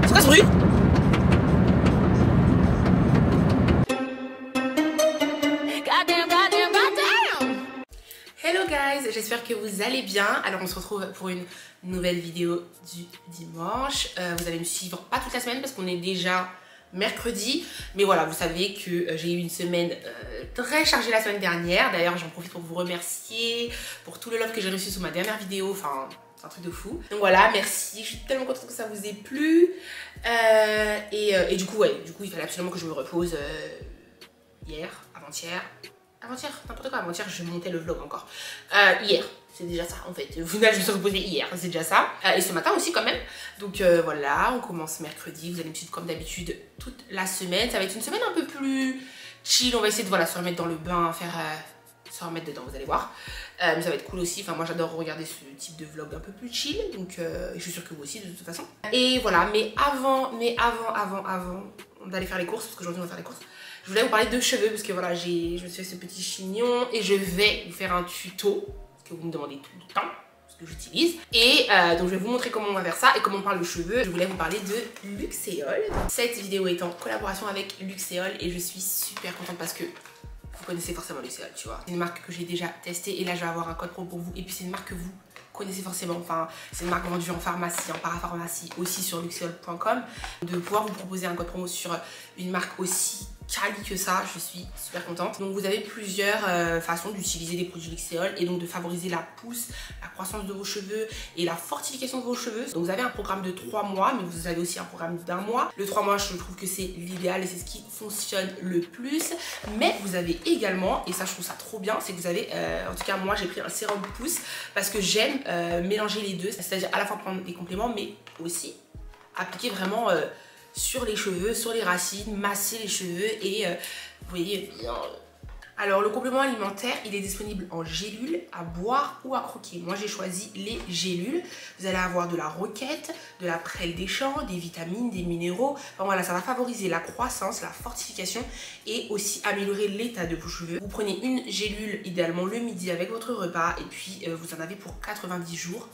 C'est quoi ce bruit? Hello guys, j'espère que vous allez bien. Alors on se retrouve pour une nouvelle vidéo du dimanche. Vous allez me suivre pas toute la semaine parce qu'on est déjà mercredi. Mais voilà, vous savez que j'ai eu une semaine très chargée la semaine dernière. D'ailleurs j'en profite pour vous remercier pour tout le love que j'ai reçu sous ma dernière vidéo. Enfin, c'est un truc de fou. Donc voilà, merci. Je suis tellement contente que ça vous ait plu. Et du coup, il fallait absolument que je me repose hier, avant-hier, n'importe quoi, avant-hier, je montais le vlog encore. Hier, c'est déjà ça en fait. Au final, je me suis reposée hier, c'est déjà ça. Et ce matin aussi quand même. Donc voilà, on commence mercredi. Vous allez me suivre comme d'habitude toute la semaine. Ça va être une semaine un peu plus chill. On va essayer de voilà, se remettre dans le bain, se remettre dedans, vous allez voir. Mais ça va être cool aussi. Enfin, moi j'adore regarder ce type de vlog un peu plus chill. Donc je suis sûre que vous aussi de toute façon. Et voilà, mais avant d'aller faire les courses, parce qu'aujourd'hui on va faire les courses, je voulais vous parler de cheveux parce que voilà, je me suis fait ce petit chignon et je vais vous faire un tuto, parce que vous me demandez tout le temps, ce que j'utilise. Et donc je vais vous montrer comment on va faire ça et comment on parle de cheveux. Je voulais vous parler de Luxéol. Cette vidéo est en collaboration avec Luxéol et je suis super contente parce que vous connaissez forcément Luxéol, tu vois. C'est une marque que j'ai déjà testée et là je vais avoir un code pro pour vous. Et puis c'est une marque que vous connaissez forcément, enfin c'est une marque vendue en pharmacie, en parapharmacie, aussi sur luxéol.com. De pouvoir vous proposer un code promo sur une marque aussi quali que ça, je suis super contente. Donc vous avez plusieurs façons d'utiliser des produits Luxéol et donc de favoriser la pousse, la croissance de vos cheveux et la fortification de vos cheveux. Donc vous avez un programme de 3 mois, mais vous avez aussi un programme d'1 mois. Le 3 mois, je trouve que c'est l'idéal et c'est ce qui fonctionne le plus. Mais vous avez également, et ça je trouve ça trop bien, c'est que vous avez, en tout cas moi j'ai pris un sérum pousse parce que j'aime mélanger les deux, c'est-à-dire à la fois prendre des compléments mais aussi appliquer vraiment sur les cheveux, sur les racines, masser les cheveux et vous voyez bien. Alors le complément alimentaire, il est disponible en gélule, à boire ou à croquer. Moi j'ai choisi les gélules. Vous allez avoir de la roquette, de la prêle des champs, des vitamines, des minéraux. Enfin voilà, ça va favoriser la croissance, la fortification et aussi améliorer l'état de vos cheveux. Vous prenez une gélule idéalement le midi avec votre repas et puis vous en avez pour 90 jours.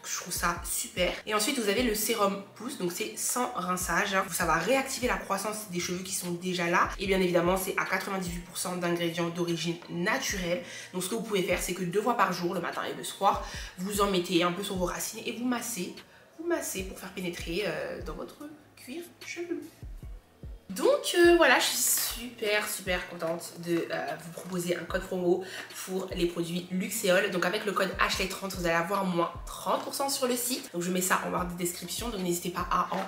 Je trouve ça super. Et ensuite vous avez le sérum pousse, donc c'est sans rinçage, hein. Ça va réactiver la croissance des cheveux qui sont déjà là. Et bien évidemment c'est à 98% d'ingrédients d'origine naturelle. Donc ce que vous pouvez faire, c'est que 2 fois par jour, le matin et le soir, vous en mettez un peu sur vos racines et vous massez pour faire pénétrer dans votre cuir chevelu. Donc voilà, je suis super contente de vous proposer un code promo pour les produits Luxéol. Donc avec le code Ashley30, vous allez avoir moins 30% sur le site. Donc je mets ça en barre de description, donc n'hésitez pas à en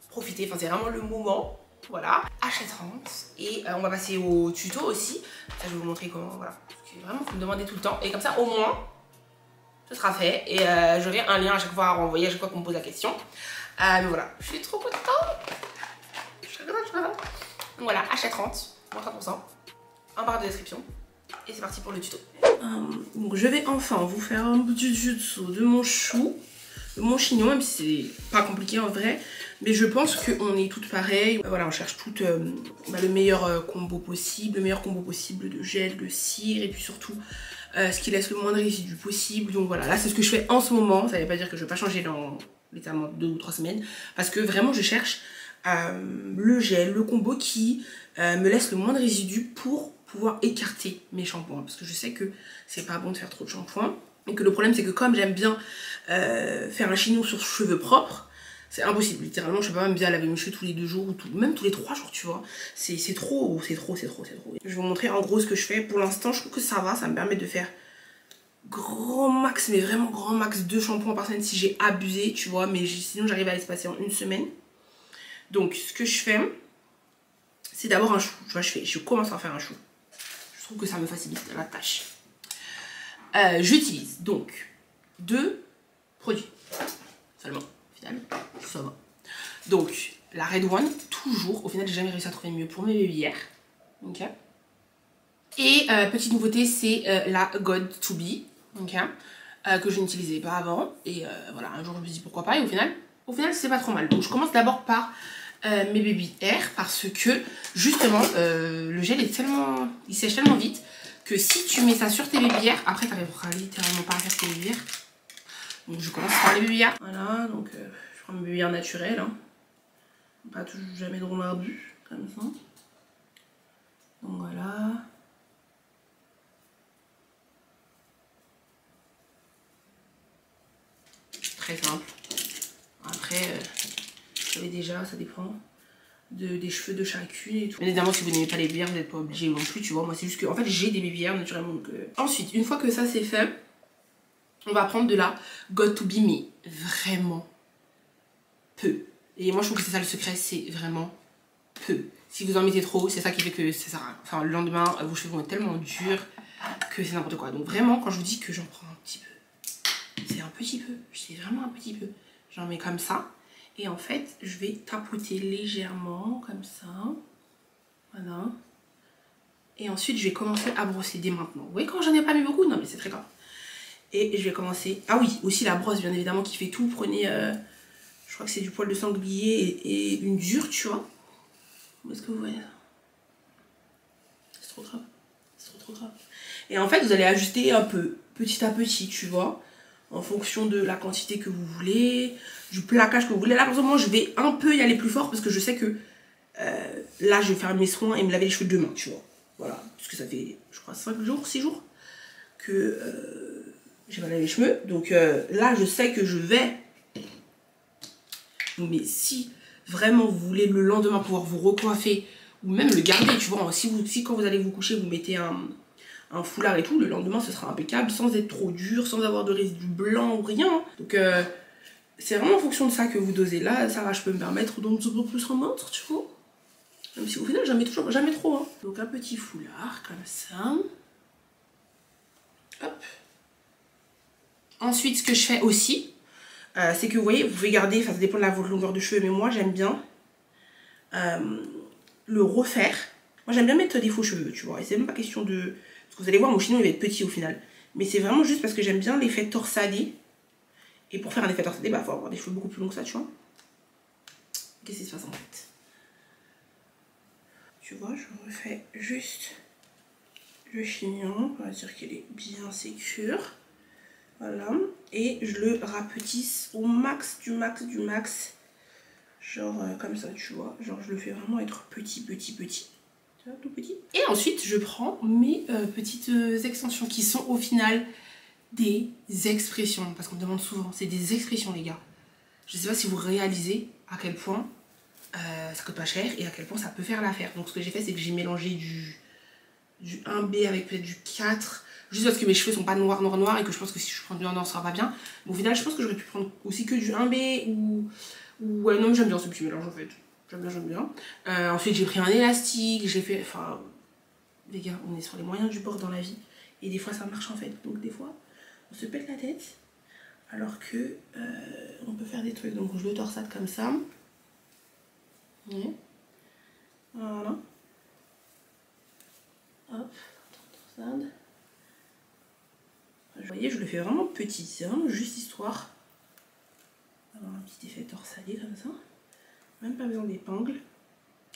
profiter. Enfin c'est vraiment le moment. Voilà, Ashley30. Et on va passer au tuto aussi. Ça, je vais vous montrer comment, voilà. Parce que vraiment vous me demandez tout le temps. Et comme ça au moins, ce sera fait. Et j'aurai un lien à chaque fois à renvoyer, à chaque fois qu'on me pose la question. Mais voilà, je suis trop contente. Donc voilà, Ashley30, moins 30%, en barre de description. Et c'est parti pour le tuto. Donc je vais enfin vous faire un petit tuto de mon chou, de mon chignon, même si c'est pas compliqué en vrai. Mais je pense qu'on est toutes pareilles. Voilà, on cherche toutes le meilleur combo possible. Le meilleur combo possible de gel, de cire et puis surtout ce qui laisse le moins de résidus possible. Donc voilà, là c'est ce que je fais en ce moment. Ça ne veut pas dire que je vais pas changer dans littéralement 2 ou 3 semaines. Parce que vraiment je cherche le gel, le combo qui me laisse le moins de résidus pour pouvoir écarter mes shampoings. Parce que je sais que c'est pas bon de faire trop de shampoing. Et que le problème c'est que comme j'aime bien faire un chignon sur cheveux propres, c'est impossible. Littéralement je peux pas même bien laver mes cheveux tous les 2 jours ou même tous les 3 jours, tu vois. C'est trop. Je vais vous montrer en gros ce que je fais. Pour l'instant je trouve que ça va, ça me permet de faire grand max, mais vraiment grand max 2 shampoings par semaine si j'ai abusé, tu vois. Mais sinon j'arrive à l'espacer en 1 semaine. Donc ce que je fais, c'est d'abord un chou. Tu vois, je commence à faire un chou. Je trouve que ça me facilite la tâche. J'utilise donc 2 produits seulement. Au final, ça va. Donc la Red One, toujours. Au final, j'ai jamais réussi à trouver mieux pour mes babyères. Ok. Et petite nouveauté, c'est la God To Be. Ok. Que je n'utilisais pas avant. Et voilà, un jour je me suis dit pourquoi pas. Et au final c'est pas trop mal. Donc je commence d'abord par mes baby air parce que justement le gel est tellement, il sèche tellement vite que si tu mets ça sur tes baby air, après t'arriveras littéralement pas à faire tes baby air. Donc je commence par les baby air. Voilà, donc je prends mes baby air naturels. Hein. pas toujours jamais de rond arbu, comme ça. Donc voilà. Très simple. Après, vous savez déjà, ça dépend des cheveux de chacune et tout. Bien évidemment, si vous n'aimez pas les bières, vous n'êtes pas obligé non plus, tu vois. Moi, c'est juste que, en fait, j'ai des bières naturellement. Donc, Ensuite, une fois que ça c'est fait, on va prendre de la Got To Be, mais vraiment peu. Et moi, je trouve que c'est ça le secret, c'est vraiment peu. Si vous en mettez trop, c'est ça qui fait que ça sert à rien. Enfin, le lendemain, vos cheveux vont être tellement durs que c'est n'importe quoi. Donc vraiment, quand je vous dis que j'en prends un petit peu, c'est un petit peu. C'est vraiment un petit peu. J'en mets comme ça. Et en fait, je vais tapoter légèrement, comme ça. Voilà. Et ensuite, je vais commencer à brosser dès maintenant. Vous voyez quand j'en ai pas mis beaucoup? Non, mais c'est très grave. Et je vais commencer... Ah oui, aussi la brosse, bien évidemment, qui fait tout. Prenez, je crois que c'est du poil de sanglier et une dure, tu vois. Où est-ce que vous voyez? C'est trop grave. C'est trop grave. Et en fait, vous allez ajuster un peu, petit à petit, tu vois. En fonction de la quantité que vous voulez, du plaquage que vous voulez. Là, par exemple, moi, je vais un peu y aller plus fort parce que je sais que là, je vais faire mes soins et me laver les cheveux demain, tu vois. Voilà, parce que ça fait, je crois, 5 jours, 6 jours que j'ai pas lavé les cheveux. Donc là, je sais que je vais. Mais si vraiment vous voulez le lendemain pouvoir vous recoiffer ou même le garder, tu vois, si quand vous allez vous coucher, vous mettez un foulard et tout, le lendemain ce sera impeccable sans être trop dur, sans avoir de résidus blancs ou rien. Donc c'est vraiment en fonction de ça que vous dosez. Là, ça va, je peux me permettre d'un petit peu plus remontre, tu vois. Même si au final, jamais trop. Hein. Donc un petit foulard comme ça. Hop. Ensuite, ce que je fais aussi, c'est que vous voyez, vous pouvez garder, enfin ça dépend de votre longueur de cheveux, mais moi j'aime bien le refaire. Moi j'aime bien mettre des faux cheveux, tu vois. Et c'est même pas question de... Parce que vous allez voir, mon chignon il va être petit au final. Mais c'est vraiment juste parce que j'aime bien l'effet torsadé. Et pour faire un effet torsadé, bah faut avoir des cheveux beaucoup plus longs que ça, tu vois. Qu'est-ce qui se passe en fait? Tu vois, je refais juste le chignon. On va dire qu'il est bien sécure. Voilà. Et je le rapetisse au max du max. Genre comme ça, tu vois. Genre je le fais vraiment être petit. Tu vois, tout petit. Et ensuite, je prends mes petites extensions qui sont au final des expressions. Parce qu'on me demande souvent, c'est des expressions les gars. Je sais pas si vous réalisez à quel point ça coûte pas cher et à quel point ça peut faire l'affaire. Donc ce que j'ai fait, c'est que j'ai mélangé du 1B avec peut-être du 4. Juste parce que mes cheveux sont pas noirs et que je pense que si je prends du noir, ça va pas bien. Mais au final, je pense que j'aurais pu prendre aussi que du 1B ou ouais, non, mais j'aime bien ce petit mélange en fait. J'aime bien. Ensuite, j'ai pris un élastique, j'ai fait... Enfin, les gars, on est sur les moyens du bord dans la vie. Et des fois, ça marche en fait. Donc des fois, on se pète la tête. Alors que on peut faire des trucs. Donc je le torsade comme ça. Ouais. Voilà. Hop, torsade. Vous voyez, je le fais vraiment petit. C'est vraiment juste histoire d'avoir un petit effet torsadé comme ça. Même pas besoin d'épingle.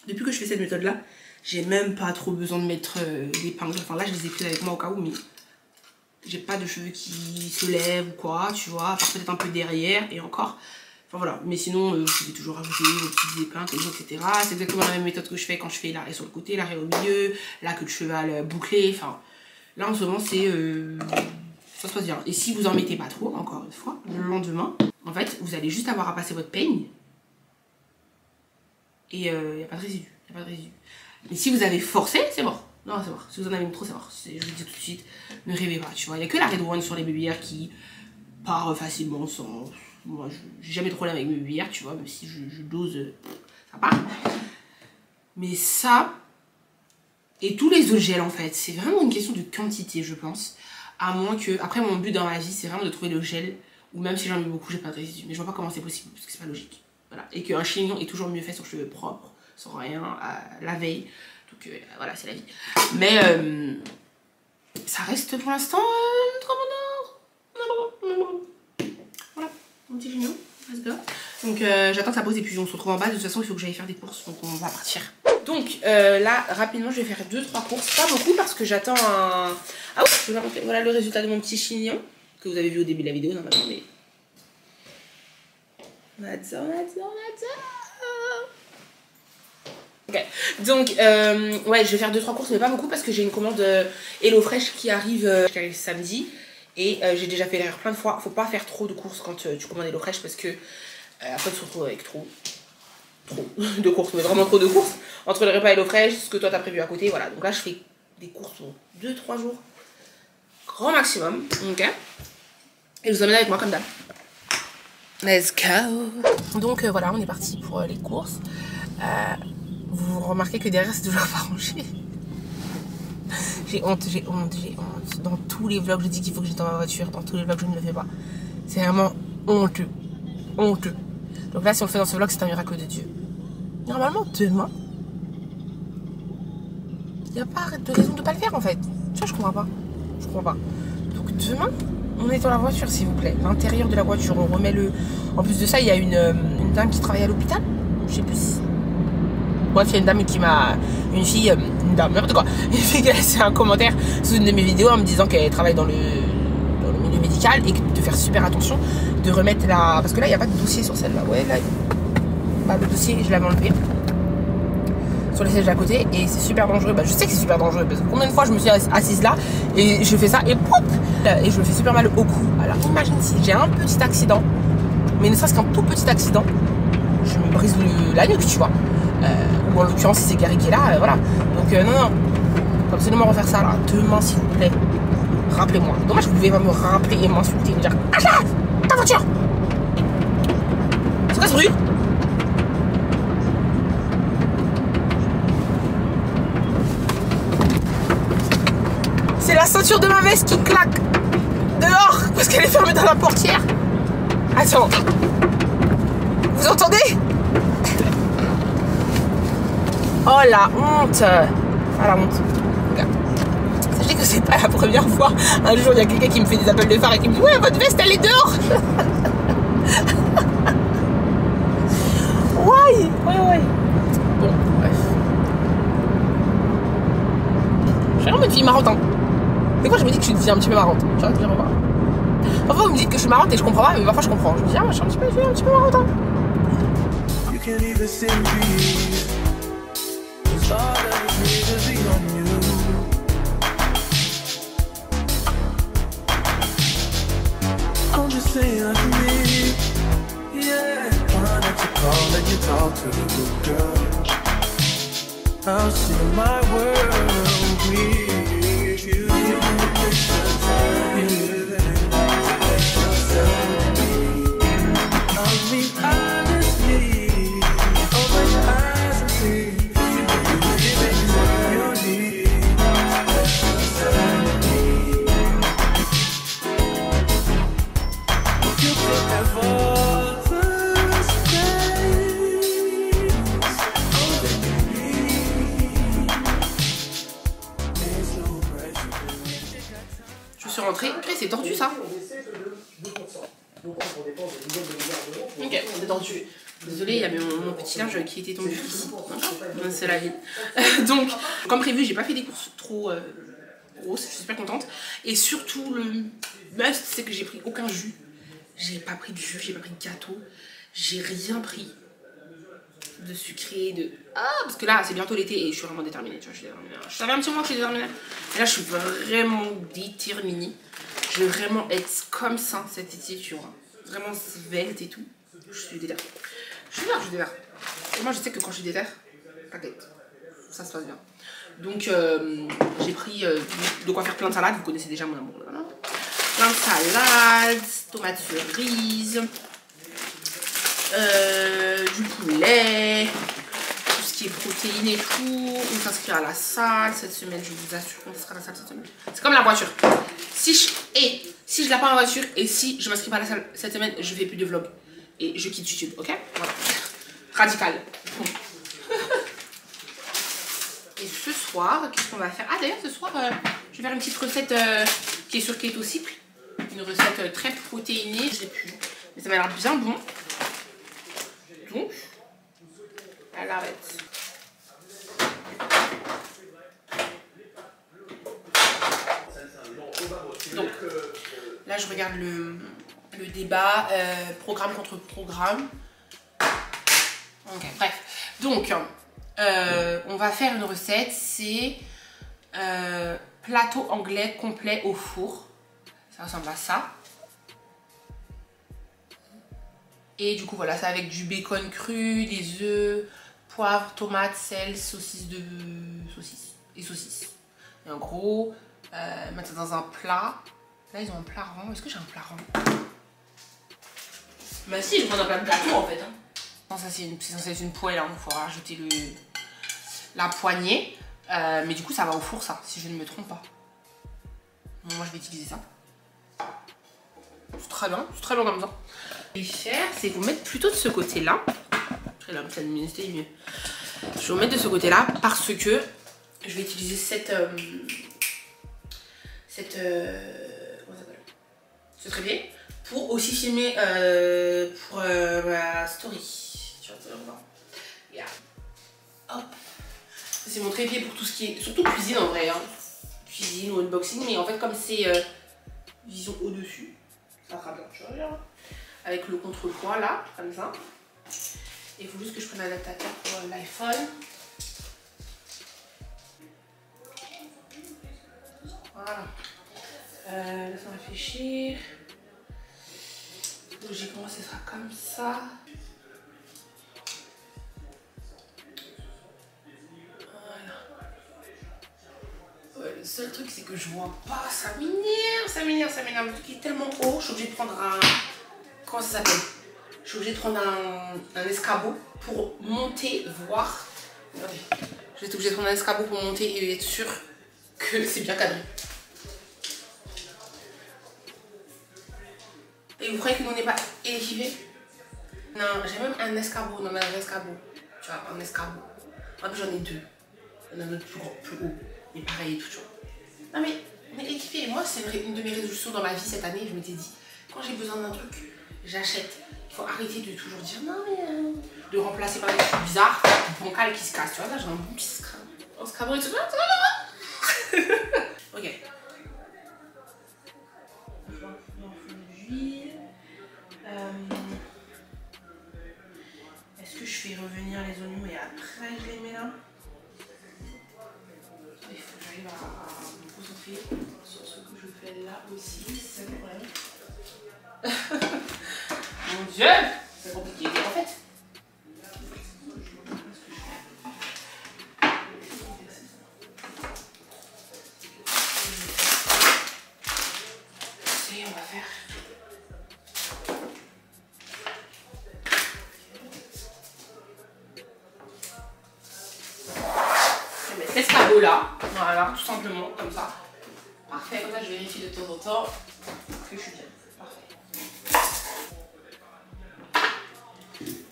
Depuis que je fais cette méthode là, j'ai même pas trop besoin de mettre d'épingle. Enfin là je les ai prises avec moi au cas où, mais j'ai pas de cheveux qui se lèvent ou quoi, tu vois, à part peut-être un peu derrière et encore. Enfin voilà, mais sinon vous pouvez toujours rajouter vos petites épingles, etc. C'est exactement la même méthode que je fais quand je fais l'arrêt sur le côté, l'arrêt au milieu, la queue de cheval bouclée. Enfin là en ce moment c'est... ça se passe bien. Et si vous en mettez pas trop, encore une fois, le lendemain, en fait vous allez juste avoir à passer votre peigne. Et il n'y a pas de résidu. Mais si vous avez forcé, c'est mort. Non, c'est mort. Si vous en avez mis trop, c'est mort. Je vous le dis tout de suite, ne rêvez pas, tu vois. Il n'y a que la Red One sur les babyères qui part facilement sans... Moi, j'ai jamais de problème avec mes babyères, tu vois. Même si je dose, ça part. Mais ça, et tous les autres gels, en fait, c'est vraiment une question de quantité, je pense. À moins que... Après, mon but dans ma vie, c'est vraiment de trouver le gel où même si j'en mets beaucoup, j'ai pas de résidu. Mais je vois pas comment c'est possible, parce que c'est pas logique. Voilà. Et qu'un chignon est toujours mieux fait sur cheveux propres, sans rien, la veille. Donc voilà, c'est la vie. Mais ça reste pour l'instant trop bon. Voilà, mon petit chignon. Let's go. Donc j'attends que ça pose et puis on se retrouve en bas. De toute façon, il faut que j'aille faire des courses, donc on va partir. Donc là, rapidement, je vais faire 2-3 courses. Pas beaucoup parce que j'attends un... Ah oui, je vais vous montrer. Voilà le résultat de mon petit chignon, que vous avez vu au début de la vidéo, normalement, mais... On adore. Ok, donc ouais, je vais faire 2-3 courses mais pas beaucoup parce que j'ai une commande HelloFresh qui arrive samedi. Et j'ai déjà fait l'erreur plein de fois, faut pas faire trop de courses quand tu commandes HelloFresh parce que après tu te retrouves avec trop de courses, mais vraiment trop de courses. Entre le repas HelloFresh, ce que toi t'as prévu à côté, voilà. Donc là je fais des courses pour 2-3 jours, grand maximum, ok. Et je vous amène avec moi comme d'hab. Let's go. Donc voilà, on est parti pour les courses. Vous remarquez que derrière c'est toujours pas rangé. J'ai honte. Dans tous les vlogs je dis qu'il faut que j'étais dans ma voiture, dans tous les vlogs je ne le fais pas. C'est vraiment honteux. Donc là si on le fait dans ce vlog c'est un miracle de Dieu. Normalement demain, il n'y a pas de raison de ne pas le faire en fait. Tu vois, je comprends pas. Donc demain, on est dans la voiture s'il vous plaît. L'intérieur de la voiture, on remet le... En plus de ça, il y a une dame qui travaille à l'hôpital. Je sais plus. Bref, il y a une dame qui m'a... Une fille, n'importe quoi. Une fille qui a laissé un commentaire sous une de mes vidéos en me disant qu'elle travaille dans le milieu médical et de faire super attention, de remettre la... Parce que là, il n'y a pas de dossier sur celle-là. Ouais, là, bah, le dossier, je l'avais enlevé sur les sièges d'à côté et c'est super dangereux. Bah, je sais que c'est super dangereux parce que combien de fois je me suis assise là et je fais ça et pop, et je me fais super mal au cou. Alors imagine si j'ai un petit accident, mais ne serait-ce qu'un tout petit accident, je me brise la nuque, tu vois. Ou en l'occurrence si c'est Gary qui est là, voilà. Donc non, faut absolument refaire ça là. Demain s'il vous plaît, rappelez-moi. Dommage que vous pouvez pas me rappeler et m'insulter, me dire Acha, ta voiture. C'est quoi ce bruit? C'est la ceinture de ma veste qui claque dehors parce qu'elle est fermée dans la portière. Attends. Vous entendez? Oh la honte. Ah la honte. Regarde. Sachez que c'est pas la première fois. Un jour il y a quelqu'un qui me fait des appels de phare et qui me dit ouais votre veste elle est dehors. Ouais. Bon bref. Je suis vraiment une fille marrante hein. Des fois je me dis que je suis une fille un petit peu marrante. Tu vois, je pas. Parfois vous me dites que je suis marrante et je comprends pas, mais parfois je comprends. Je me dis ah moi je suis un petit peu marrante hein. I'll see my world with you. I'll be honestly, open your eyes and see. You need you could ever. Rentré. C'est tordu ça. Ok, c'est tordu. Désolée, il y avait mon petit linge qui était tendu ici. C'est la vie. Donc, comme prévu, j'ai pas fait des courses trop grosses. Je suis super contente. Et surtout, le must, c'est que j'ai pris aucun jus. J'ai pas pris de jus, j'ai pas pris de gâteau. J'ai rien pris de sucré, de... Ah, parce que là, c'est bientôt l'été et je suis vraiment déterminée, tu vois, je savais un petit moment que je suis déterminée. Et là, je suis vraiment déterminée. Je vais vraiment être comme ça cet été, tu vois. Vraiment svelte et tout. Je suis déterminée. Je suis déterminée. Et moi, je sais que quand je suis déterminée, t'inquiète, ça se passe bien. Donc, j'ai pris de quoi faire plein de salades. Vous connaissez déjà mon amour. Là. Plein de salades, tomates cerises. Du poulet, tout ce qui est protéines et tout. On s'inscrit à la salle cette semaine, je vous assure qu'on sera à la salle cette semaine. C'est comme la voiture. Si je l'ai pas en voiture et si je m'inscris pas à la salle cette semaine, je fais plus de vlog et je quitte YouTube, ok? Voilà. Radical. Et ce soir, qu'est-ce qu'on va faire? Ah d'ailleurs ce soir, je vais faire une petite recette qui est sur Keto Cycle. Une recette très protéinée, je sais plus. Mais ça m'a l'air bien bon. Donc, elle arrête. Donc, là je regarde le débat, programme contre programme. Ok, bref. Donc, On va faire une recette, c'est plateau anglais complet au four. Ça ressemble à ça. Et du coup voilà, c'est avec du bacon cru, des œufs, poivre, tomates, sel, saucisses. Et en gros, mettre ça dans un plat. Là ils ont un plat rond. Est-ce que j'ai un plat rond? Bah si, je prends un plat de plateau en fait. Hein. Non, ça c'est censé être une poêle, hein. Il faut rajouter la poignée. Mais du coup ça va au four ça, si je ne me trompe pas. Bon, moi je vais utiliser ça. C'est très bien comme ça. Ce que je vais faire, c'est vous mettre plutôt de ce côté-là. Je vais mieux. Je vais vous mettre de ce côté-là parce que je vais utiliser ce trépied pour aussi filmer pour ma story. Tu vois, yeah. Hop. C'est mon trépied pour tout ce qui est, surtout cuisine en vrai, hein. Cuisine ou unboxing, mais en fait comme c'est vision au-dessus, ça sera bien, tu vois, avec le contrepoids là, comme ça. Et il faut juste que je prenne un adaptateur pour l'iPhone. Voilà. Laisse-moi réfléchir. Logiquement, ce sera comme ça. Ouais, le seul truc c'est que je vois pas, ça m'énerve, le truc est tellement haut, je suis obligée de prendre un... Comment ça s'appelle? Je suis obligée de prendre un escabeau pour monter, voir... Regardez, je vais être obligée de prendre un escabeau pour monter et être sûre que c'est bien cadré. Et vous croyez que nous n'est pas équipé? Non, j'ai même un escabeau, non, un vrai escabeau. Tu vois, un escabeau. En plus j'en ai deux. Il y en a un autre plus haut. Mais pareil et tout, tu vois. Non mais on est équipé. Moi, c'est une de mes résolutions dans ma vie cette année. Je m'étais dit, quand j'ai besoin d'un truc, j'achète. Il faut arrêter de toujours dire non mais... de remplacer par des trucs bizarres. Mon cal qui se casse, tu vois. Là, j'ai un bon petit escabeau et tout ça. Ok. Est-ce que je fais revenir les oignons et après je les mets là? Il faut que j'arrive à me concentrer sur ce que je fais là aussi, c'est le problème. Mon Dieu, c'est compliqué en fait. Et on va faire. L'escabeau là, voilà, tout simplement, comme ça. Parfait, comme ça je vérifie de temps en temps que je suis bien. Parfait.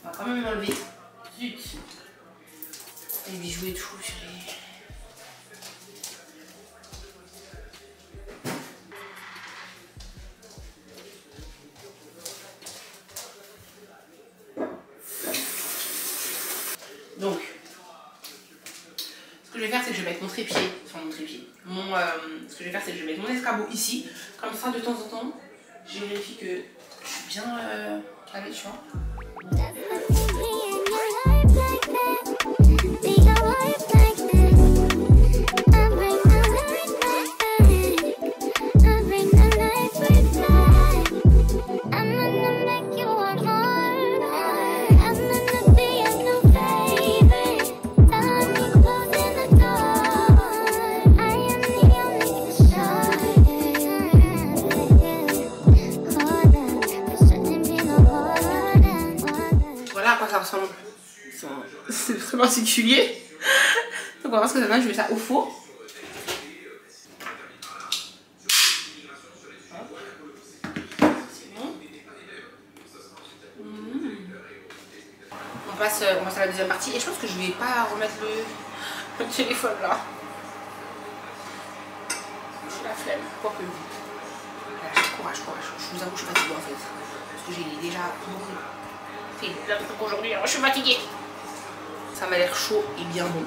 On va quand même enlever. Zut. Les bijoux et tout, chérie. Donc, ce que je vais faire, c'est que je vais mettre mon trépied, ce que je vais faire, c'est que je vais mettre mon escabeau ici, comme ça, de temps en temps, je vérifie que je suis bien calée, tu vois. C'est très particulier. Donc on va voir ce que ça donne. Je mets ça au four. On passe à la deuxième partie. Et je pense que je vais pas remettre le téléphone là. J'ai la flemme. Quoique. Courage. Je vous avoue que je suis fatiguée en fait. Parce que j'ai déjà beaucoup fait plein de trucs aujourd'hui. Alors je suis fatiguée. Ça m'a l'air chaud et bien bon.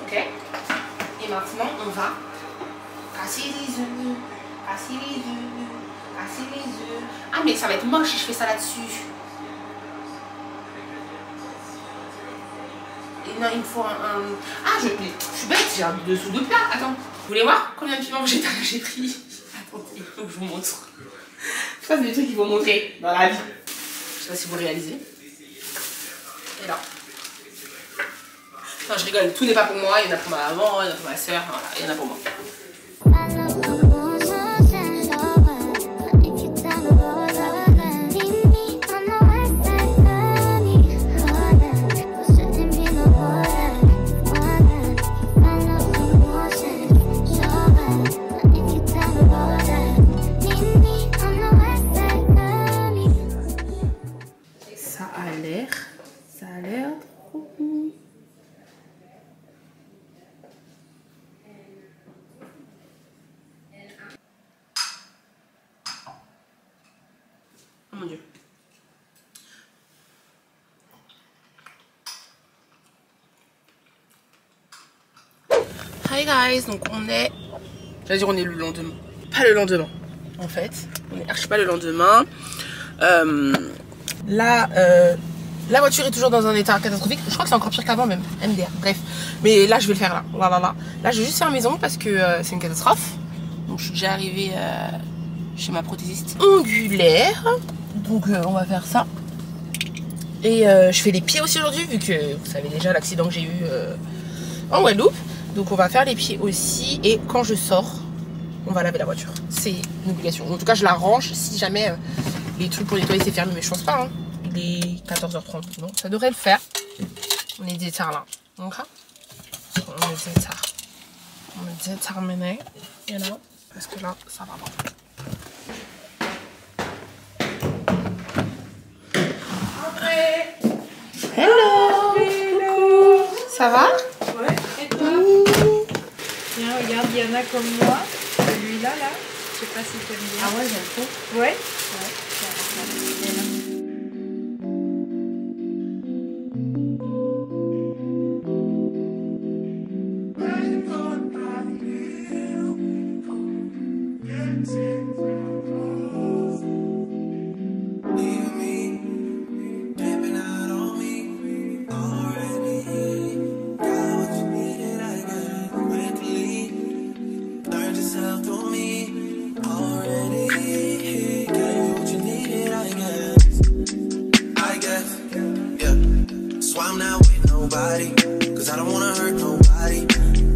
Ok. Et maintenant, on va casser les œufs. Ah, mais ça va être moche si je fais ça là-dessus. Non, il me faut un... Ah, je suis bête, j'ai un dessous de plat. Attends, vous voulez voir combien de piments végétal j'ai pris? Attendez, il faut que je vous montre. Ça, c'est des trucs qu'ils vont montrer dans la vie. Je sais pas si vous réalisez. Et là. Non, je rigole, tout n'est pas pour moi. Il y en a pour ma maman, il y en a pour ma soeur, voilà, il y en a pour moi. Ça a l'air trop bon. Oh mon Dieu. Hi guys, donc on est... J'allais dire on est le lendemain. Pas le lendemain, en fait. On est archi pas le lendemain. Là, la voiture est toujours dans un état catastrophique. Je crois que c'est encore pire qu'avant même. MDR, bref. Mais là, je vais le faire là. Là, je vais juste faire mes ongles parce que c'est une catastrophe. Donc, je suis déjà arrivée chez ma prothésiste ongulaire. Donc, on va faire ça. Et je fais les pieds aussi aujourd'hui, vu que vous savez déjà l'accident que j'ai eu en Guadeloupe. Donc, on va faire les pieds aussi. Et quand je sors, on va laver la voiture. C'est une obligation. En tout cas, je la range si jamais les trucs pour nettoyer c'est fermé. Mais je pense pas. Hein. Il est 14h30. Non, ça devrait le faire. On est des tard là. Donc, on est des tard. On est des terminés. Et là, parce que là, ça va pas. Hello. Hello. Ça va? Ouais, et toi? Tiens, regarde, il y en a comme moi. Celui-là, là. Je sais pas si t'aimes bien. Ah ouais, j'aime trop. Ouais? Ouais. Tiens, regarde. Cause I don't wanna hurt nobody.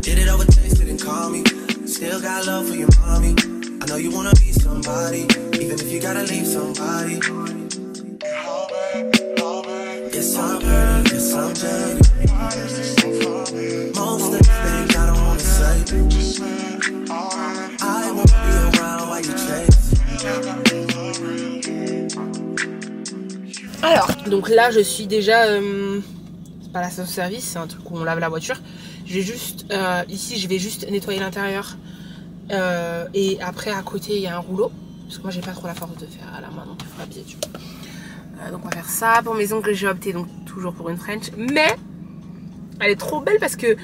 Did it over text, didn't call me. Still got love for your mommy. I know you wanna be somebody, even if you gotta leave somebody. Yes, I'm hurt, yes, I'm jaded. Most of the things I don't wanna say. I won't be around while you chase. Alors, donc là je suis déjà... pas la station service, c'est un truc où on lave la voiture. Je vais juste ici, je vais juste nettoyer l'intérieur et après à côté il y a un rouleau parce que moi j'ai pas trop la force de faire à la main donc il faut abuser dessus. Donc on va faire ça. Pour mes ongles j'ai opté donc toujours pour une French, mais elle est trop belle parce que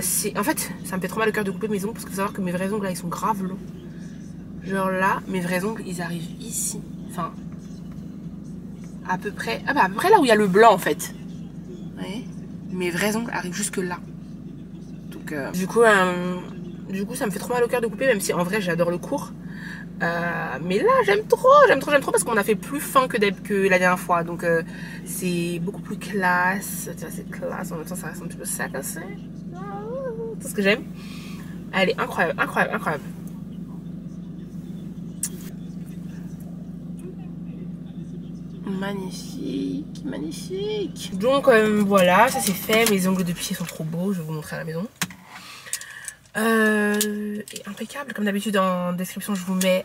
c'est en fait ça me fait trop mal au cœur de couper mes ongles parce que faut savoir que mes vrais ongles là ils sont grave longs. Genre là mes vrais ongles ils arrivent ici, enfin à peu près là où il y a le blanc en fait. Ouais. Mes vrais ongles arrivent jusque là. Donc du coup ça me fait trop mal au cœur de couper, même si en vrai j'adore le court. Mais là j'aime trop parce qu'on a fait plus fin que la dernière fois. Donc c'est beaucoup plus classe. C'est classe, en même temps ça reste un petit peu sec aussi. C'est ce que j'aime. Elle est incroyable. Magnifique. Donc voilà, ça c'est fait. Mes ongles de pied sont trop beaux, je vais vous montrer à la maison. Et impeccable, comme d'habitude en description je vous mets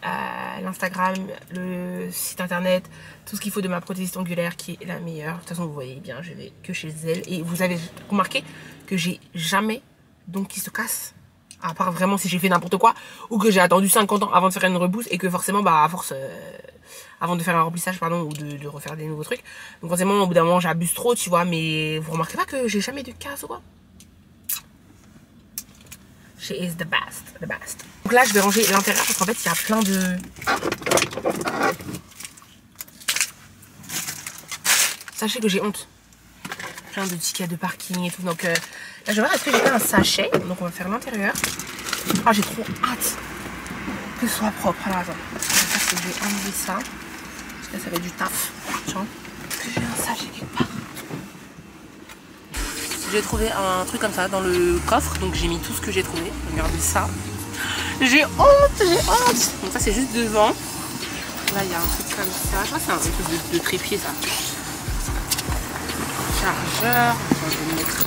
l'Instagram, le site internet, tout ce qu'il faut de ma prothésiste ongulaire qui est la meilleure. De toute façon vous voyez bien, je vais que chez elle. Et vous avez remarqué que j'ai jamais d'ongles qui se cassent, à part vraiment si j'ai fait n'importe quoi ou que j'ai attendu 50 ans avant de faire une rebousse et que forcément à force avant de faire un remplissage ou de refaire des nouveaux trucs, donc forcément au bout d'un moment j'abuse trop, tu vois. Mais vous remarquez pas que j'ai jamais de casse ou quoi? She is the best. Donc là je vais ranger l'intérieur parce qu'en fait il y a plein de... Sachez que j'ai honte. plein de tickets de parking et tout. Donc là, je vais voir est-ce que j'ai fait un sachet. Donc on va faire l'intérieur. Ah, j'ai trop hâte que ce soit propre. Alors attends, je vais enlever ça. Parce que là, ça va être du taf. Tiens, est-ce que j'ai un sachet quelque part? J'ai trouvé un truc comme ça dans le coffre. Donc j'ai mis tout ce que j'ai trouvé. Regardez ça. J'ai honte, j'ai honte. Donc ça, c'est juste devant. Là, il y a un truc comme ça. Je crois que c'est un truc de trépied, ça. Chargeur. Attends, je vais le mettre.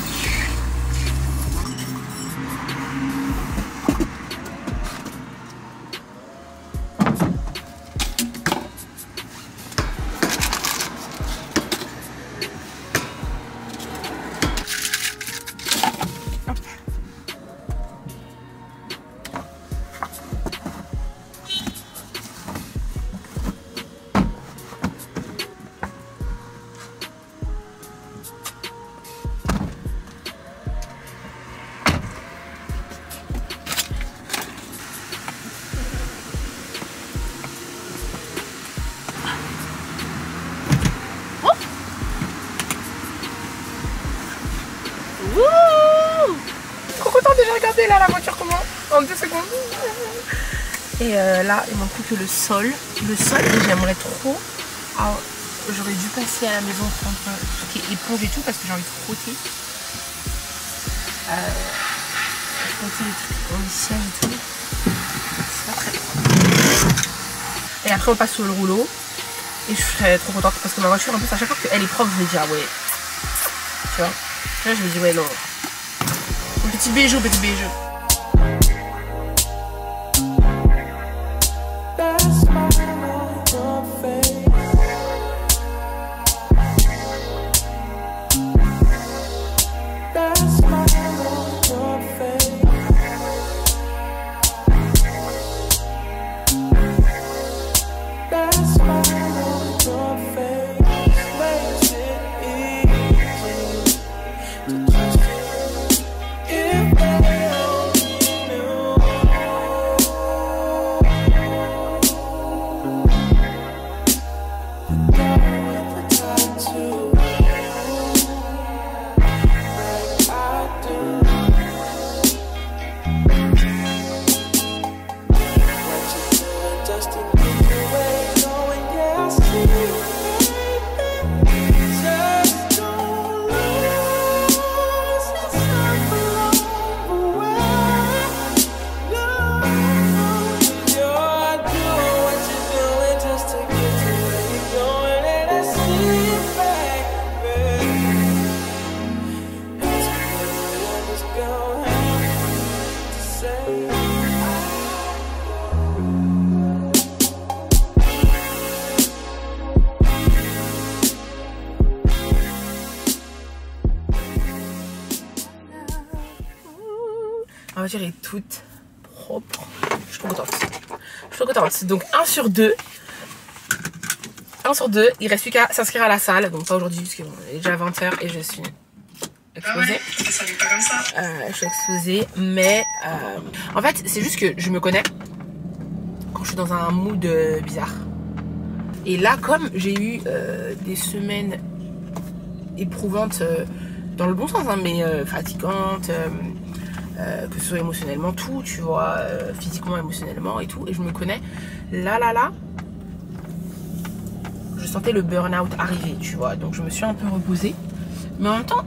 Trop contente déjà, regardez là la voiture comment en 2 secondes. Et là il manque plus que le sol. Le sol, et j'aimerais trop. Alors, j'aurais dû passer à la maison prendre tout ce qui est éponge et tout parce que j'ai envie de frotter. Frotter les trucs dans les sièges et tout. C'est pas très bon. Et après on passe sur le rouleau. Et je serais trop contente parce que ma voiture en plus à chaque fois qu'elle est propre je me dis ah ouais. Tu vois. Là je me dis ouais non. Petit bijou, petit bijou. La voiture est toute propre. Je suis trop contente. Je suis trop contente. Donc 1 sur 2. 1 sur 2. Il reste plus qu'à s'inscrire à la salle. Donc pas aujourd'hui parce qu'il est déjà 20 h et je suis exposée. Ça n'est pas comme ça. Je suis exposée. Mais en fait c'est juste que je me connais quand je suis dans un mood bizarre. Et là comme j'ai eu des semaines éprouvantes dans le bon sens hein, mais fatigantes. Que ce soit émotionnellement tout tu vois physiquement émotionnellement et tout et je me connais là je sentais le burn-out arriver tu vois donc je me suis un peu reposée mais en même temps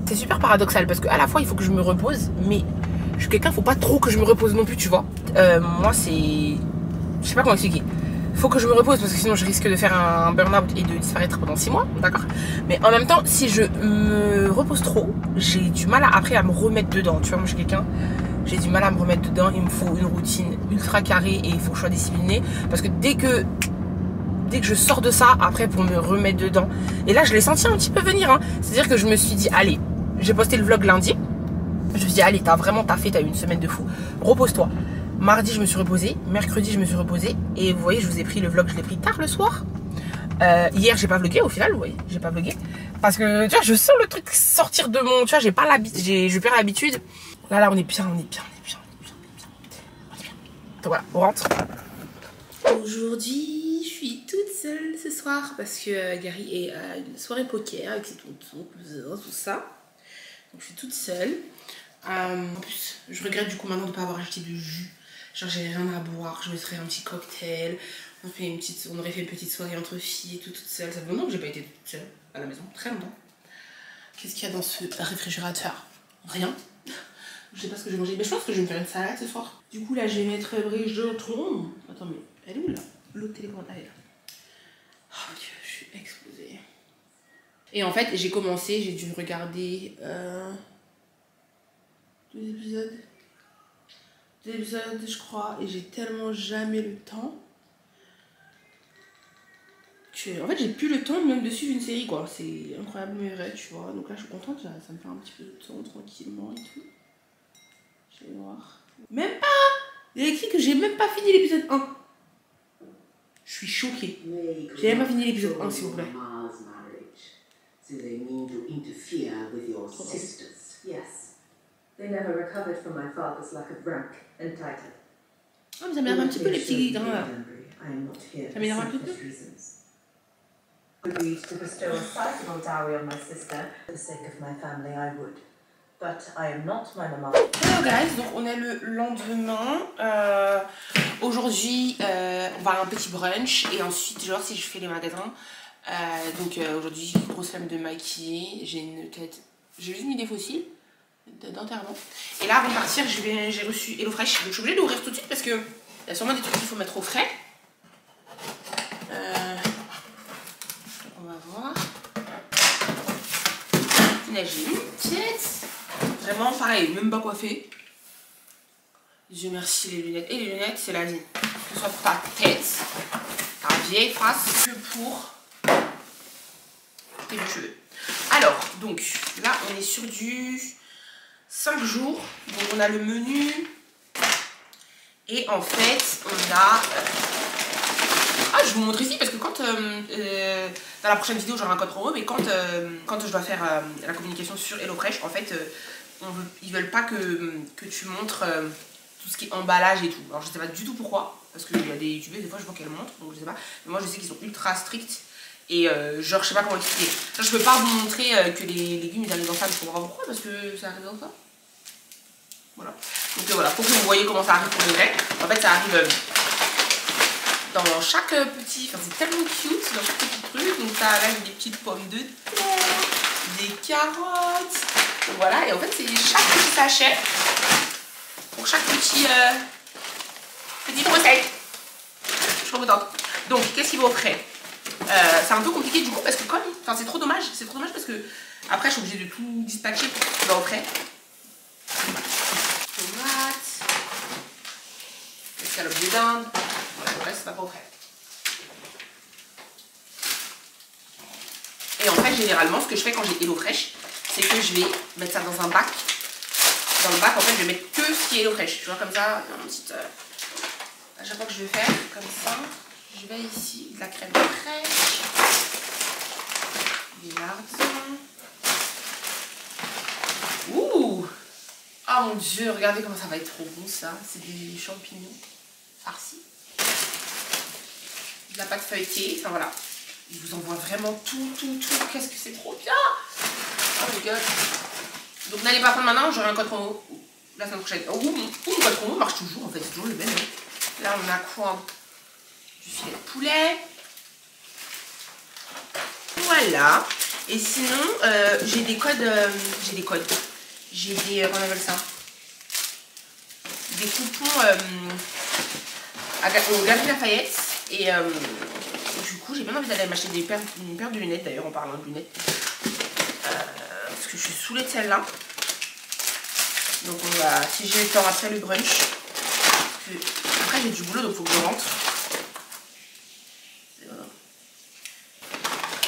c'est super paradoxal parce qu'à la fois il faut que je me repose mais je suis quelqu'un faut pas trop que je me repose non plus tu vois moi c'est je sais pas comment expliquer. Faut que je me repose parce que sinon je risque de faire un burn-out et de disparaître pendant 6 mois, d'accord. Mais en même temps, si je me repose trop, j'ai du mal après à me remettre dedans. Tu vois, moi je suis quelqu'un, j'ai du mal à me remettre dedans. Il me faut une routine ultra carrée et il faut que je sois disciplinée. Parce que dès que je sors de ça, après pour me remettre dedans. Et là je l'ai senti un petit peu venir, hein. C'est-à-dire que je me suis dit, allez, j'ai posté le vlog lundi. Je me suis dit, allez, t'as vraiment taffé, t'as eu une semaine de fou. Repose-toi. Mardi je me suis reposée, mercredi je me suis reposée et vous voyez je vous ai pris le vlog, je l'ai pris tard le soir. Hier j'ai pas vlogué au final, vous voyez, j'ai pas vlogué parce que tu vois je sens le truc sortir de mon, tu vois j'ai pas l'habitude, je perds l'habitude. Là on est bien. Donc voilà, on rentre. Aujourd'hui je suis suis toute seule ce soir parce que Gary est à une soirée poker avec ses tontons, tout ça. Donc je suis toute seule. En plus, je regrette du coup maintenant de ne pas avoir acheté de jus. Genre j'ai rien à boire, je mettrais un petit cocktail. On aurait fait une petite soirée entre filles et tout, toute seule. Ça fait longtemps que j'ai pas été toute seule à la maison, très longtemps. Qu'est-ce qu'il y a dans ce réfrigérateur? Rien. Je sais pas ce que je vais manger, mais je pense que je vais me faire une salade ce soir. Du coup là je vais mettre Bridgerton. Attends mais elle est où là? L'autre télécommande, elle est là. Oh mon dieu, je suis explosée. Et en fait j'ai commencé, j'ai dû regarder 2 épisodes je crois, et j'ai tellement jamais le temps que en fait j'ai plus le temps même de suivre une série quoi. C'est incroyable mais vrai, tu vois. Donc là je suis contente, ça me fait un petit peu de temps tranquillement et tout. Je vais voir. Même pas! Il y a écrit que j'ai même pas fini l'épisode 1. Je suis choquée. J'ai même pas fini l'épisode 1 s'il vous plaît. They never recovered from my father's lack of rank and title. Ah mais ça m'énerve un petit peu les petits grains là. Ça m'énerve un petit peu. Agreed to bestow a sizable dowry on my sister for the sake of my family. I would, but I am not my mama. Hello guys, donc on est le lendemain. Aujourd'hui, on va à un petit brunch et ensuite genre si je fais les magasins. Donc aujourd'hui, grosse flemme de maquiller. J'ai une tête, j'ai juste mis des fossiles d'enterrement. Et là avant de partir j'ai reçu HelloFresh, donc je suis obligée d'ouvrir tout de suite parce que il y a sûrement des trucs qu'il faut mettre au frais. On va voir. J'ai une tête vraiment pareil, même pas coiffée. Dieu merci les lunettes. Et les lunettes c'est la vie, que ce soit pour ta tête, ta vieille face, que pour tes cheveux. Alors donc là on est sur du 5 jours, donc on a le menu et en fait on a je vous montre ici parce que quand dans la prochaine vidéo j'aurai un code promo, mais quand je dois faire la communication sur HelloFresh en fait ils veulent pas que tu montres tout ce qui est emballage et tout. Alors je sais pas du tout pourquoi, parce qu'il y a des youtubeurs des fois je vois qu'elles montrent, donc je sais pas, mais moi je sais qu'ils sont ultra stricts. Et genre je sais pas comment expliquer. Genre, je peux pas vous montrer que les légumes ils arrivent dans ça, je comprends pas pourquoi, parce que ça arrive dans ça. Voilà. Donc voilà, pour que vous voyez comment ça arrive pour le vrai. En fait ça arrive dans chaque petit, enfin c'est tellement cute, dans chaque petit truc. Donc ça arrive des petites pommes de terre, des carottes. Donc voilà, et en fait c'est chaque petit sachet pour chaque petite recette. Je suis trop contente. Donc qu'est-ce qu'il va au frais? C'est un peu compliqué du coup parce que comme, enfin c'est trop dommage parce que après je suis obligée de tout dispatcher pour que ça va au frais. Tomates, escalope de dinde, voilà, le reste c'est pas au frais. Et en fait généralement ce que je fais quand j'ai HelloFresh, c'est que je vais mettre ça dans un bac. Dans le bac en fait je vais mettre que ce qui est HelloFresh, tu vois, comme ça, une petite, à chaque fois que je vais faire comme ça. Je vais ici de la crème fraîche, des lardons. Ouh! Oh mon dieu, regardez comment ça va être trop bon ça. C'est des champignons farcis. De la pâte feuilletée, enfin voilà. Il vous envoie vraiment tout. Qu'est-ce que c'est trop bien! Oh my god. Donc n'allez pas prendre maintenant, j'aurai un code promo la semaine prochaine. Oh, mon code promo marche toujours en fait, c'est toujours le même. Là on a quoi? Du filet de poulet. Voilà. Et sinon, j'ai des codes. J'ai des. Comment on appelle ça? Des coupons au Galeries Lafayette. Et du coup, j'ai bien envie d'aller m'acheter une paire de lunettes. D'ailleurs, en parlant de lunettes. Parce que je suis saoulée de celle-là. Donc, on va. Si j'ai le temps après le brunch. Après, j'ai du boulot, donc il faut que je rentre.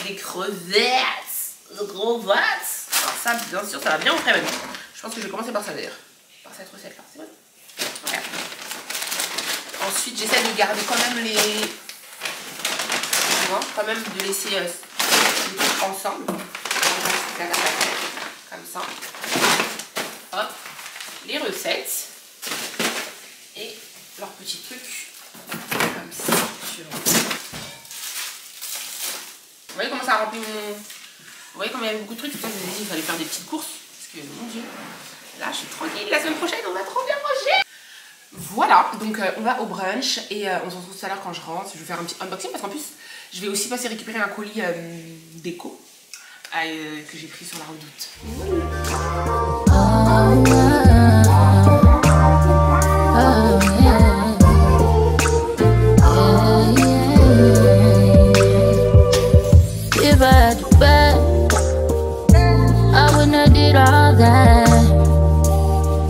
Les crevettes, le gros vote. Alors ça, bien sûr, ça va bien au frais même. Je pense que je vais commencer par ça d'ailleurs. Par cette recette là, c'est bon. Okay. Ensuite, j'essaie de garder quand même les... Tu vois, quand même de laisser les trucs ensemble. Comme ça. Hop. Les recettes. Et leurs petits trucs. Comme ça. Tu vois. voyez comment ça a rempli mon... Vous voyez comment il y avait beaucoup de trucs. C'est pour ça que je me suis dit qu'il fallait faire des petites courses. Parce que, mon Dieu, là, je suis tranquille. La semaine prochaine, on va trop bien manger. Voilà, donc on va au brunch. Et on se retrouve tout à l'heure quand je rentre. Je vais faire un petit unboxing. Parce qu'en plus, je vais aussi passer récupérer un colis déco que j'ai pris sur la Redoute. If I had to bet, I wouldn't have did all that.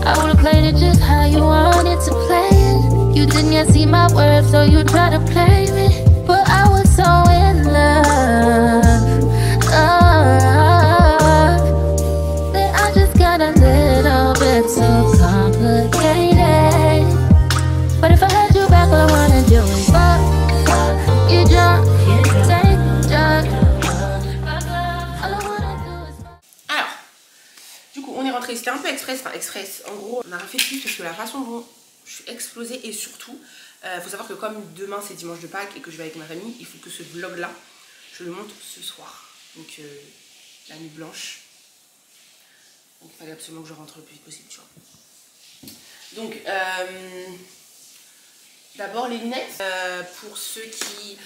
I would have played it just how you wanted to play it. You didn't yet see my words, so you tried to play me. But I was so in love, that I just got a little bit too complicated. But if I had you back, all I wanna do is fuck, you drunk, take drugs. Alors, du coup, on est rentré. C'était un peu express, enfin express. En gros, on a rien fait plus parce que la façon dont je suis explosée et surtout, faut savoir que comme demain c'est dimanche de Pâques et que je vais avec ma famille, il faut que ce vlog là, je le monte ce soir. Donc la nuit blanche. Donc il fallait absolument que je rentre le plus vite possible, tu vois. Donc d'abord les lunettes. Pour ceux qui...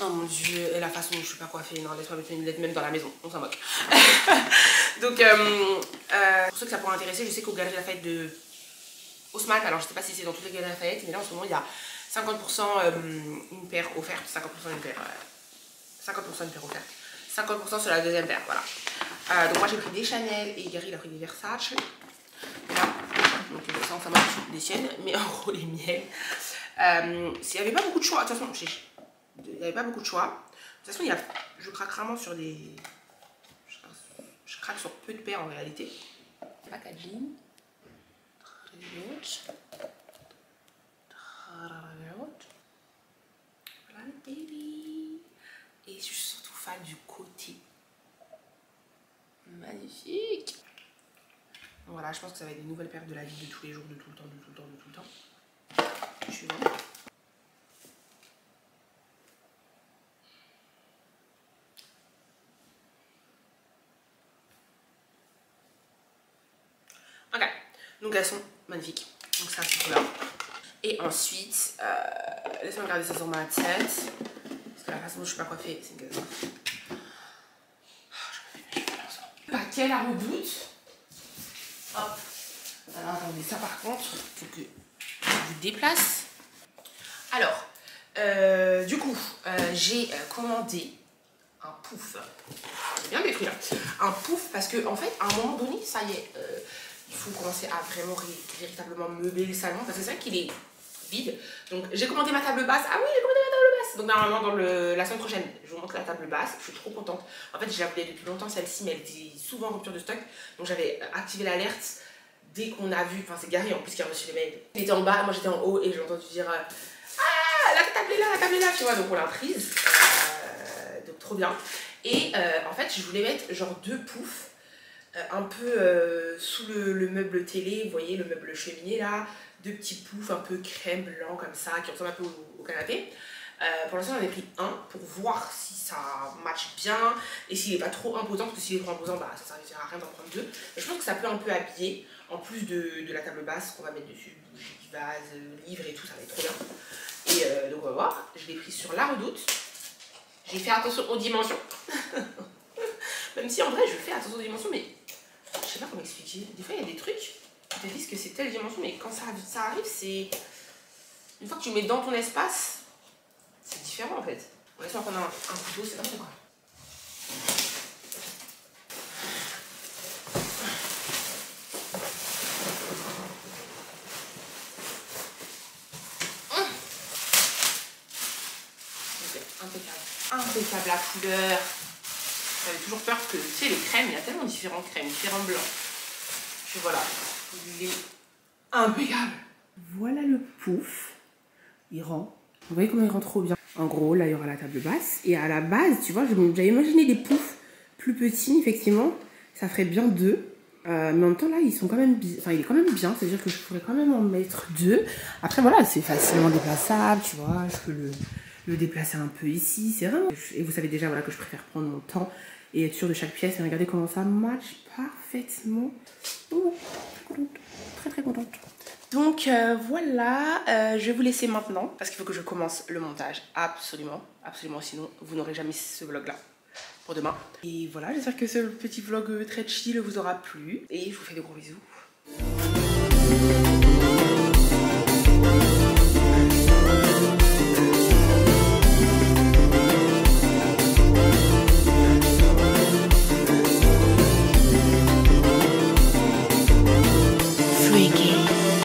oh mon dieu, et la façon dont je suis pas coiffée, non, laisse-moi mettre mes lunettes même dans la maison, on s'en moque. Donc pour ceux que ça pourrait intéresser, je sais qu'aux Galeries Lafayette de Haussmann, alors je sais pas si c'est dans toutes les Galeries Lafayette, mais là en ce moment il y a 50% une paire offerte, 50% une paire, 50% une paire offerte, 50% sur la deuxième paire, voilà. Donc moi j'ai pris des Chanel et Gary il a pris des Versace. Voilà. Donc ça on s'en moque des siennes, mais en gros les miennes. Il n'y avait pas beaucoup de choix, de toute façon, il n'y avait pas beaucoup de choix. De toute façon, je craque rarement sur des... Je craque sur peu de paires en réalité. Packaging. Voilà le baby. Et je suis surtout fan du côté. Magnifique. Donc voilà, je pense que ça va être des nouvelles paires de la vie de tous les jours, de tout le temps, de tout le temps, de tout le temps. Suivant. Ok, donc elles sont magnifiques. Donc ça c'est couleur. Et ensuite, laisse-moi regarder ça sur ma tête. Parce que la façon dont je suis pas coiffée, c'est une catastrophe. Paquet la Redoute. Hop. Alors attendez, ça par contre, il faut que je vous déplace. Alors, du coup, j'ai commandé un pouf. J'ai bien décrit là. Un pouf parce que en fait, à un moment donné, ça y est, il faut commencer à vraiment véritablement meubler le salon parce que c'est vrai qu'il est vide. Donc j'ai commandé ma table basse. Ah oui, j'ai commandé ma table basse. Donc normalement dans la semaine prochaine, je vous montre la table basse. Je suis trop contente. En fait, je la voulais depuis longtemps celle-ci, mais elle était souvent en rupture de stock. Donc j'avais activé l'alerte dès qu'on a vu. Enfin, c'est Gary en plus qui a reçu les mails. Il était en bas, moi j'étais en haut et j'ai entendu dire ah, la table est là, tu vois. Donc on l'a prise. Donc trop bien. Et en fait, je voulais mettre genre 2 poufs. Un peu sous le meuble télé, vous voyez le meuble cheminée là, 2 petits poufs un peu crème blanc comme ça qui ressemblent un peu au canapé. Pour l'instant j'en ai pris un pour voir si ça match bien et s'il n'est pas trop imposant, parce que s'il est trop imposant bah ça ne servira à rien d'en prendre 2. Mais je pense que ça peut un peu habiller en plus de la table basse qu'on va mettre dessus, bougies, vases, livres et tout, ça va être trop bien. Et donc on va voir, je l'ai pris sur la Redoute. J'ai fait attention aux dimensions. Même si en vrai je fais attention aux dimensions, mais je sais pas comment expliquer. Des fois il y a des trucs, tu te dis que c'est telle dimension, mais quand ça arrive, c'est... Une fois que tu mets dans ton espace, c'est différent en fait. On laisse-moi prendre un couteau, c'est pas quoi. Impeccable la couleur. J'avais toujours peur que, tu sais, les crèmes, il y a tellement différentes crèmes, différents blancs. Je voilà, il est impeccable. Voilà le pouf. Il rend. Vous voyez comment il rend trop bien. En gros, là, il y aura la table basse. Et à la base, tu vois, j'avais imaginé des poufs plus petits, effectivement. Ça ferait bien 2. Mais en même temps, là, ils sont quand même bien. Enfin, il est quand même bien. C'est-à-dire que je pourrais quand même en mettre 2. Après, voilà, c'est facilement déplaçable, tu vois. Je peux le déplacer un peu ici. C'est vraiment... Et vous savez déjà voilà, que je préfère prendre mon temps et être sûre de chaque pièce. Et regardez comment ça match parfaitement. Oh, très très contente. Donc voilà, je vais vous laisser maintenant parce qu'il faut que je commence le montage. Absolument, absolument. Sinon, vous n'aurez jamais ce vlog-là pour demain. Et voilà, j'espère que ce petit vlog très chill vous aura plu. Et je vous fais de gros bisous.